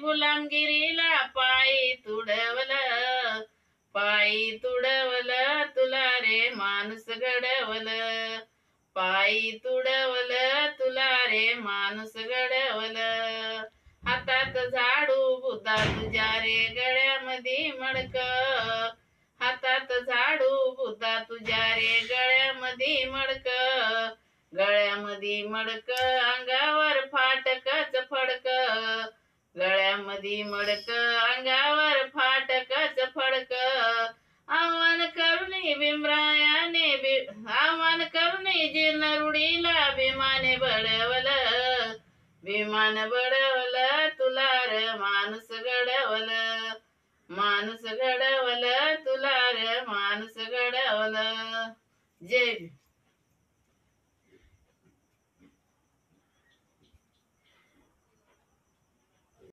गुलामगिरीला पायी तुडवलं तुला रे माणूस घडवलं. पायी तुडवलं तुला रे माणूस घडवलं. हातात झाडू बुद्धा तुझ्या रे गळ्यामध्ये मडक. हातात झाडू बुद्धा तुझ्या रे गळ्यामध्ये मडक. गळ्यामध्ये मडक अंगावर फाटकच फडक. गळ्यामध्ये मडक अंगावर फाटकच फडक. आव्हान करुणी आव्हान करुणी जीर्ण रुढीला विमाने बडवलं. विमान बडवलं तुला र माणूस घडवलं. माणूस घडवलं तुला र माणूस घडवलं. जय